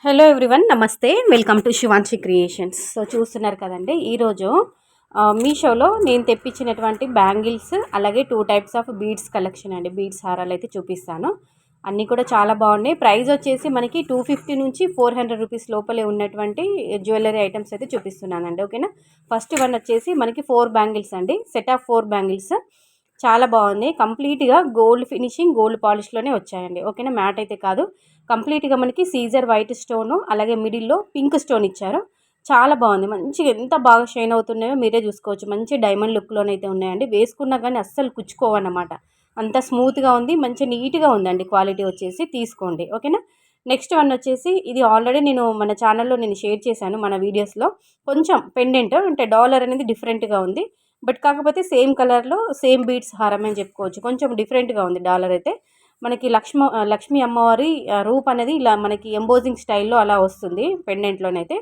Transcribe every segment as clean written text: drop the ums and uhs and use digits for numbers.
Hello everyone, నమస్తే. Welcome to Shivanshi creations. So చూస్తున్నారు కదండి, ఈరోజు మీషోలో నేను తెప్పించినటువంటి బ్యాంగిల్స్, అలాగే 2 టైప్స్ ఆఫ్ బీడ్స్ కలెక్షన్ అండి. బీడ్స్ హారాలు అయితే చూపిస్తాను. అన్నీ కూడా చాలా బాగున్నాయి. ప్రైస్ వచ్చేసి మనకి 250 నుంచి 400 రూపీస్ లోపలే ఉన్నటువంటి జ్యువెలరీ ఐటమ్స్ అయితే చూపిస్తున్నానండి. ఓకేనా. ఫస్ట్ వన్ వచ్చేసి మనకి 4 బ్యాంగిల్స్ అండి. సెట్ ఆఫ్ 4 బ్యాంగిల్స్ చాలా బాగుంది. కంప్లీట్గా గోల్డ్ ఫినిషింగ్, గోల్డ్ పాలిష్లోనే వచ్చాయండి. ఓకేనా. మ్యాట్ అయితే కాదు. కంప్లీట్గా మనకి సీజర్ వైట్ స్టోను, అలాగే మిడిల్లో పింక్ స్టోన్ ఇచ్చారు. చాలా బాగుంది. మంచిగా ఎంత బాగా షైన్ అవుతున్నాయో మీరే చూసుకోవచ్చు. మంచి డైమండ్ లుక్లోనైతే ఉన్నాయండి. వేసుకున్నా కానీ అస్సలు కుచ్చుకోవన్నమాట. అంత స్మూత్గా ఉంది. మంచి నీట్గా ఉందండి. క్వాలిటీ వచ్చేసి తీసుకోండి. ఓకేనా. నెక్స్ట్ వన్ వచ్చేసి ఇది ఆల్రెడీ నేను మన ఛానల్లో షేర్ చేశాను మన వీడియోస్లో. కొంచెం పెండెంట్ అంటే డాలర్ అనేది డిఫరెంట్గా ఉంది. బట్ కాకపోతే సేమ్ కలర్లో సేమ్ బీడ్స్ హారం అని చెప్పుకోవచ్చు. కొంచెం డిఫరెంట్గా ఉంది డాలర్ అయితే. మనకి లక్ష్మీ అమ్మవారి రూప్ అనేది ఇలా మనకి ఎంబోజింగ్ స్టైల్లో అలా వస్తుంది పెండెంట్లోనైతే.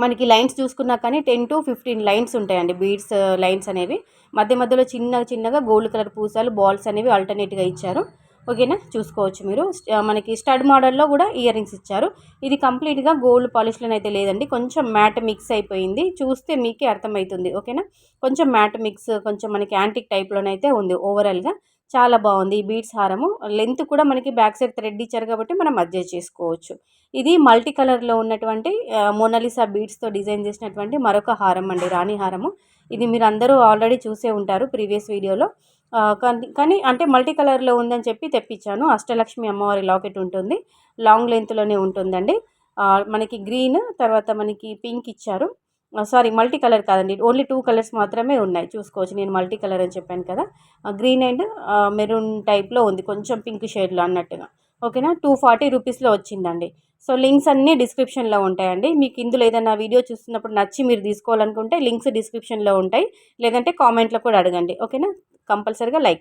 మనకి లైన్స్ చూసుకున్నా కానీ 10 to 15 లైన్స్ ఉంటాయండి. బీడ్స్ లైన్స్ అనేవి మధ్య మధ్యలో చిన్నగా గోల్డ్ కలర్ పూసాలు, బాల్స్ అనేవి ఆల్టర్నేట్గా ఇచ్చారు. ఓకేనా. చూసుకోవచ్చు మీరు. మనకి స్టడ్ మోడల్లో కూడా ఇయర్ రింగ్స్ ఇచ్చారు. ఇది కంప్లీట్గా గోల్డ్ పాలిష్లోనే అయితే లేదండి. కొంచెం మ్యాట్ మిక్స్ అయిపోయింది. చూస్తే మీకే అర్థమవుతుంది. ఓకేనా. కొంచెం మ్యాట్ మిక్స్, కొంచెం మనకి యాంటిక్ టైప్లోనైతే ఉంది. ఓవరాల్గా చాలా బాగుంది ఈ బీడ్స్ హారము. లెంత్ కూడా మనకి బ్యాక్ సైడ్ థ్రెడ్ ఇచ్చారు కాబట్టి మనం అడ్జస్ట్ చేసుకోవచ్చు. ఇది మల్టీ కలర్లో ఉన్నటువంటి మోనాలిసా బీడ్స్తో డిజైన్ చేసినటువంటి మరొక హారం అండి, రాణి హారము. ఇది మీరు అందరూ ఆల్రెడీ చూసే ఉంటారు ప్రీవియస్ వీడియోలో. కానీ అంటే మల్టీ కలర్లో ఉందని చెప్పి తెప్పించాను. అష్టలక్ష్మి అమ్మవారి లాకెట్ ఉంటుంది. లాంగ్ లెంత్లోనే ఉంటుందండి. మనకి గ్రీన్, తర్వాత మనకి పింక్ ఇచ్చారు. సారీ, మల్టీ కలర్ కాదండి, ఓన్లీ 2 కలర్స్ మాత్రమే ఉన్నాయి. చూసుకోవచ్చు. నేను మల్టీ కలర్ అని చెప్పాను కదా. గ్రీన్ అండ్ మెరూన్ టైప్లో ఉంది, కొంచెం పింక్ షేడ్లో అన్నట్టుగా. ఓకేనా. 240 రూపీస్లో వచ్చిందండి. సో లింక్స్ అన్నీ డిస్క్రిప్షన్లో ఉంటాయండి. మీకు ఇందులో ఏదైనా వీడియో చూస్తున్నప్పుడు నచ్చి మీరు తీసుకోవాలనుకుంటే లింక్స్ డిస్క్రిప్షన్లో ఉంటాయి. లేదంటే కామెంట్లో కూడా అడగండి. ఓకేనా. కంపల్సరీగా లైక్